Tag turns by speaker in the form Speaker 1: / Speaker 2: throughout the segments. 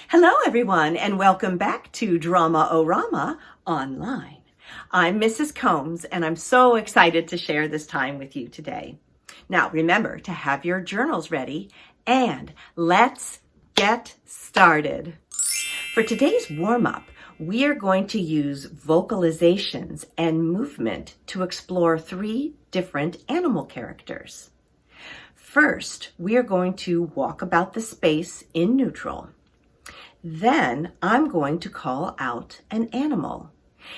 Speaker 1: Hello, everyone, and welcome back to Drama-O-Rama online. I'm Mrs. Combs, and I'm so excited to share this time with you today. Now, remember to have your journals ready, and let's get started. For today's warm-up, we are going to use vocalizations and movement to explore 3 different animal characters. First, we are going to walk about the space in neutral. Then I'm going to call out an animal.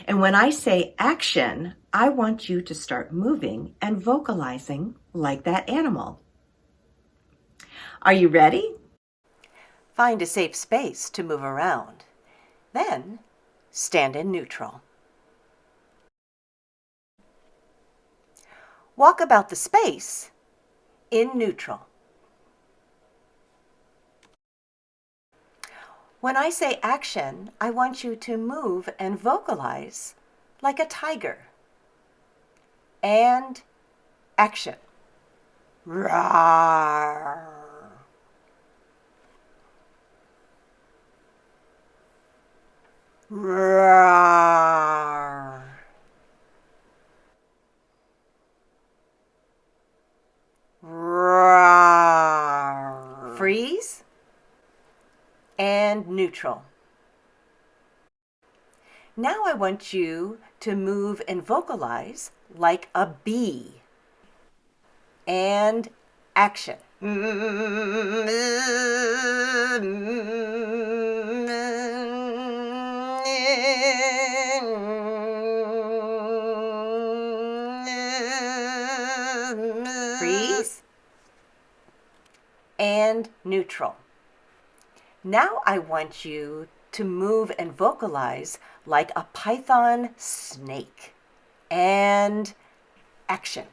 Speaker 1: And when I say action, I want you to start moving and vocalizing like that animal. Are you ready? Find a safe space to move around. Then stand in neutral. Walk about the space in neutral. When I say action, I want you to move and vocalize like a tiger. And action. Roar. Roar. Roar. Freeze. And neutral. Now I want you to move and vocalize like a bee. And action. Freeze. And neutral. Now I want you to move and vocalize like a python snake. And action.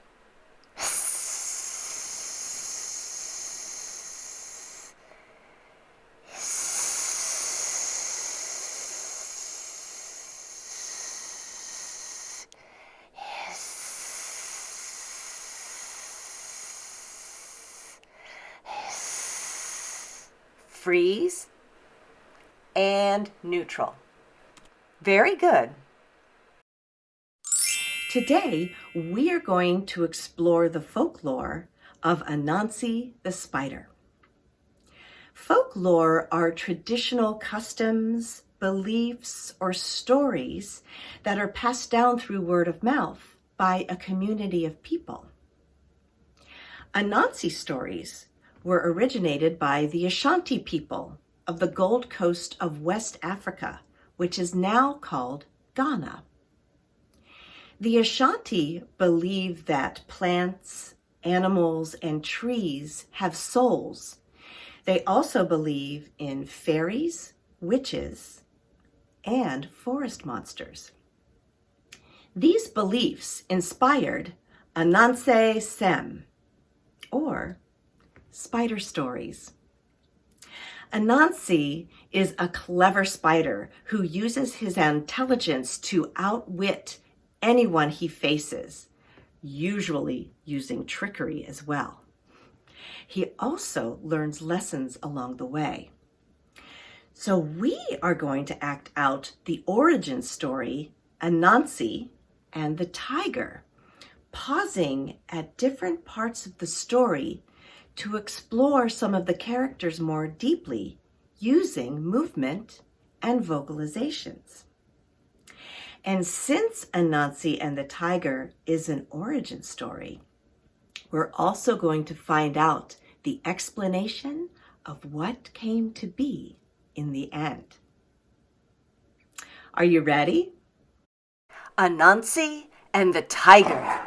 Speaker 1: Freeze, and neutral. Very good. Today, we are going to explore the folklore of Anansi the Spider. Folklore are traditional customs, beliefs, or stories that are passed down through word of mouth by a community of people. Anansi stories were originated by the Ashanti people of the Gold Coast of West Africa, which is now called Ghana. The Ashanti believe that plants, animals, and trees have souls. They also believe in fairies, witches, and forest monsters. These beliefs inspired Anansesem, or spider stories. Anansi is a clever spider who uses his intelligence to outwit anyone he faces, usually using trickery as well. He also learns lessons along the way. So we are going to act out the origin story, Anansi and the tiger, pausing at different parts of the story to explore some of the characters more deeply using movement and vocalizations. And since Anansi and the Tiger is an origin story, we're also going to find out the explanation of what came to be in the end. Are you ready? Anansi and the Tiger.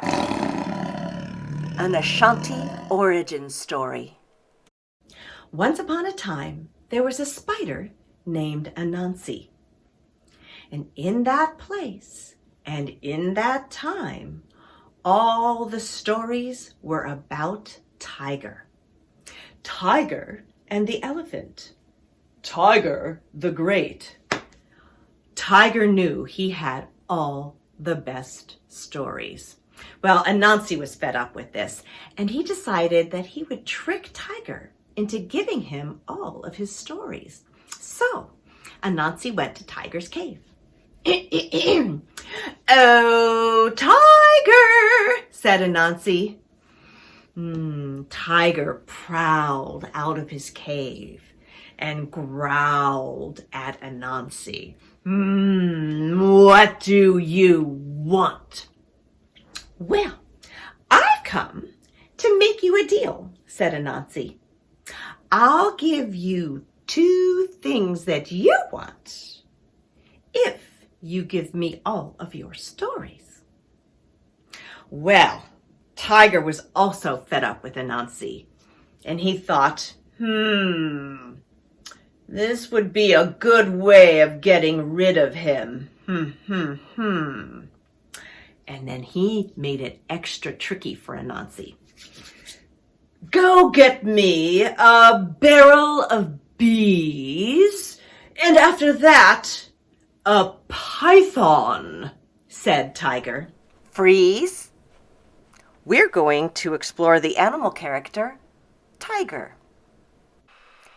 Speaker 1: An Ashanti origin story. Once upon a time, there was a spider named Anansi. And in that place and in that time, all the stories were about Tiger. Tiger and the elephant. Tiger the Great. Tiger knew he had all the best stories. Well, Anansi was fed up with this, and he decided that he would trick Tiger into giving him all of his stories. So, Anansi went to Tiger's cave. "Oh, Tiger," said Anansi. Tiger prowled out of his cave and growled at Anansi. "What do you want?" "Well, I've come to make you a deal," said Anansi. "I'll give you 2 things that you want if you give me all of your stories." Well, Tiger was also fed up with Anansi, and he thought, this would be a good way of getting rid of him. And then he made it extra tricky for Anansi. "Go get me a barrel of bees, and after that, a python," said Tiger.
Speaker 2: Freeze. We're going to explore the animal character, Tiger.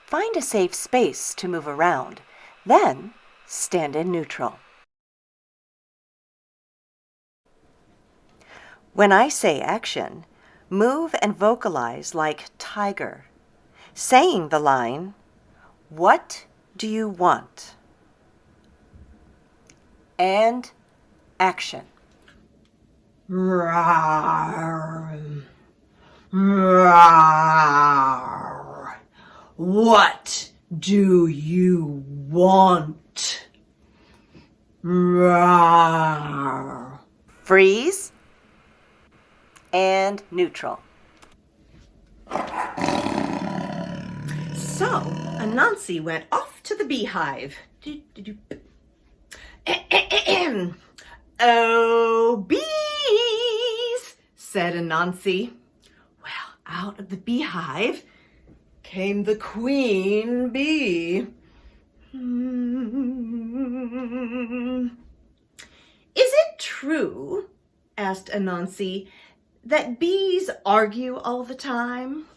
Speaker 2: Find a safe space to move around, then stand in neutral. When I say action, move and vocalize like Tiger, saying the line, "What do you want?" And action.
Speaker 1: "Rawr, rawr. What do you want? Rawr."
Speaker 2: Freeze and neutral.
Speaker 1: So Anansi went off to the beehive. "Oh, bees," said Anansi. Well, out of the beehive came the queen bee. "Is it true," asked Anansi, "that bees argue all the time?"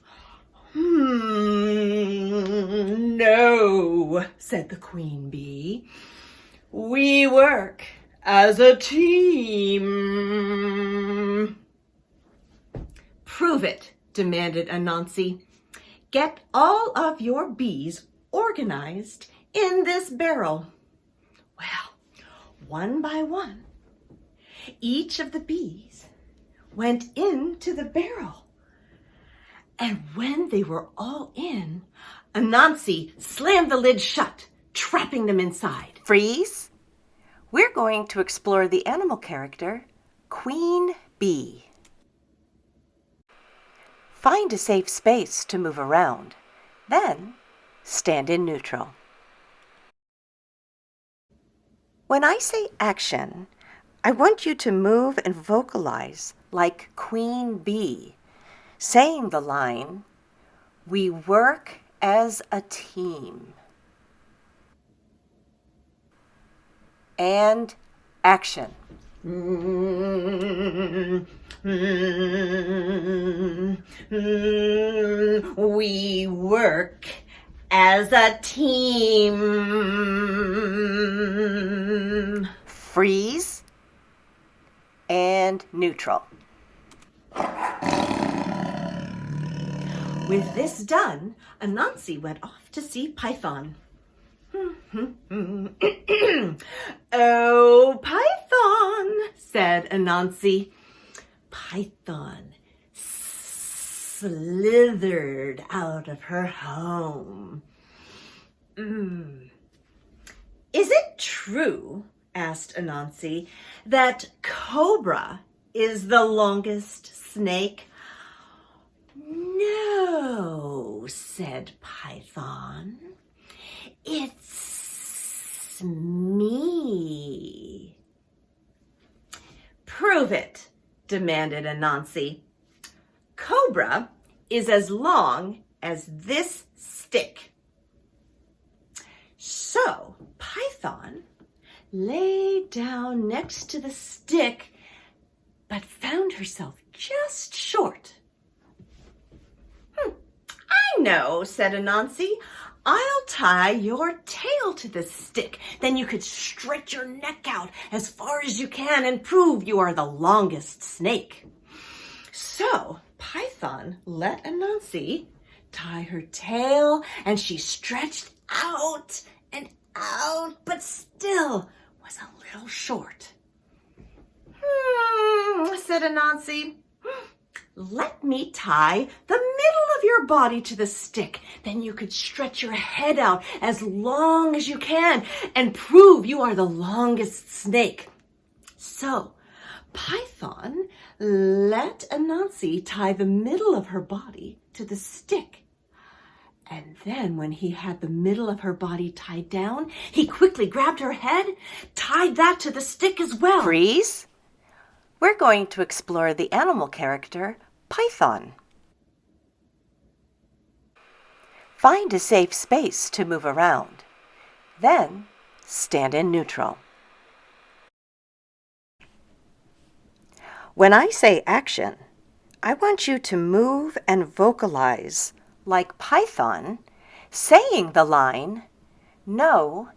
Speaker 1: "No," said the queen bee. "We work as a team." "Prove it," demanded Anansi. "Get all of your bees organized in this barrel." Well, one by one, each of the bees went into the barrel. And when they were all in, Anansi slammed the lid shut, trapping them inside.
Speaker 2: Freeze. We're going to explore the animal character, Queen Bee. Find a safe space to move around, then stand in neutral. When I say action, I want you to move and vocalize like Queen Bee, saying the line, "We work as a team." And action.
Speaker 1: "We work as a team."
Speaker 2: Freeze and neutral.
Speaker 1: With this done, Anansi went off to see Python. "Oh, Python," said Anansi. Python slithered out of her home. "Is it true," asked Anansi, "that cobra is the longest snake?" "No," said Python. "It's me." "Prove it," demanded Anansi. "Cobra is as long as this stick." So Python lay down next to the stick but found herself just short. I know, said Anansi. I'll tie your tail to the stick. Then you could stretch your neck out as far as you can and prove you are the longest snake. So Python let Anansi tie her tail, and she stretched out and out, but still was a little short. Said Anansi. Let me tie the middle of your body to the stick. Then you could stretch your head out as long as you can and prove you are the longest snake. So Python let Anansi tie the middle of her body to the stick. And then when he had the middle of her body tied down, he quickly grabbed her head, tied that to the stick as well.
Speaker 2: Freeze! We're going to explore the animal character, Python. Find a safe space to move around. Then stand in neutral. When I say action, I want you to move and vocalize like Python, saying the line, "No,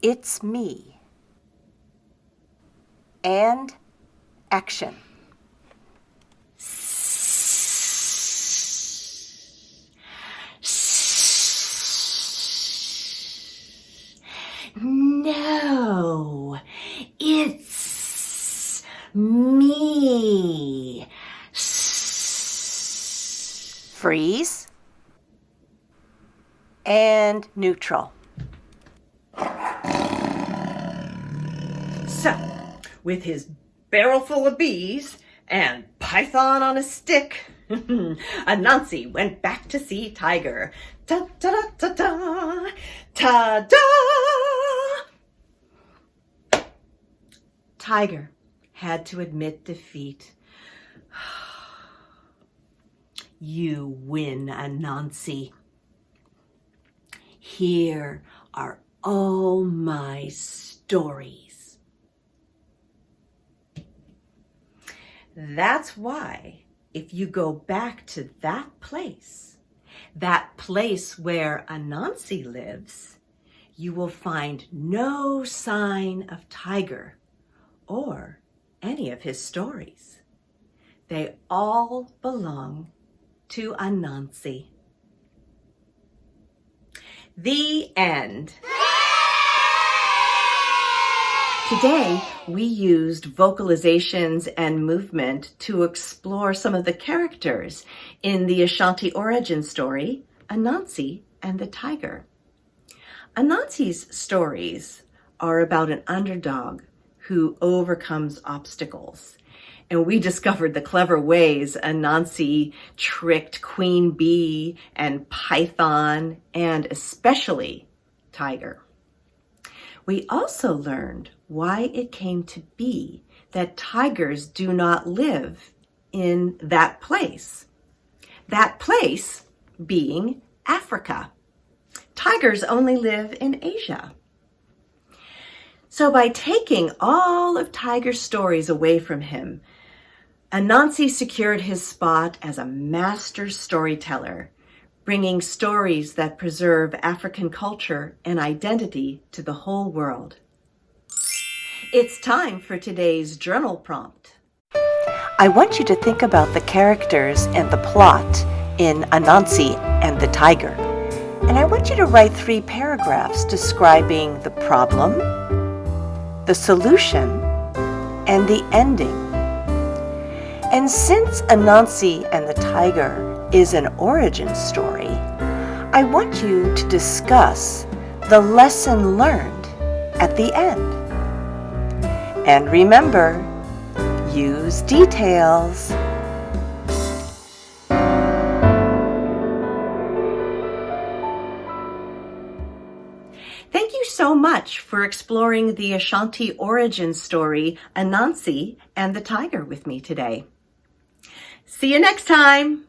Speaker 2: it's me." And action.
Speaker 1: No, it's me.
Speaker 2: Freeze. And neutral.
Speaker 1: So, with his barrel full of bees and Python on a stick, Anansi went back to see Tiger. Ta-da-da-da-da! Ta-da! Tiger had to admit defeat. You win, Anansi. Here are all my stories. That's why, if you go back to that place where Anansi lives, you will find no sign of Tiger or any of his stories. They all belong to Anansi. The end. Today, we used vocalizations and movement to explore some of the characters in the Ashanti origin story, Anansi and the Tiger. Anansi's stories are about an underdog who overcomes obstacles. And we discovered the clever ways Anansi tricked Queen Bee and Python, and especially Tiger. We also learned why it came to be that tigers do not live in that place being Africa. Tigers only live in Asia. So by taking all of Tiger's stories away from him, Anansi secured his spot as a master storyteller, bringing stories that preserve African culture and identity to the whole world. It's time for today's journal prompt.
Speaker 2: I want you to think about the characters and the plot in Anansi and the Tiger. And I want you to write 3 paragraphs describing the problem, the solution, and the ending. And since Anansi and the Tiger is an origin story, I want you to discuss the lesson learned at the end. And remember, use details.
Speaker 1: Thank you so much for exploring the Ashanti origin story, Anansi and the Tiger, with me today. See you next time.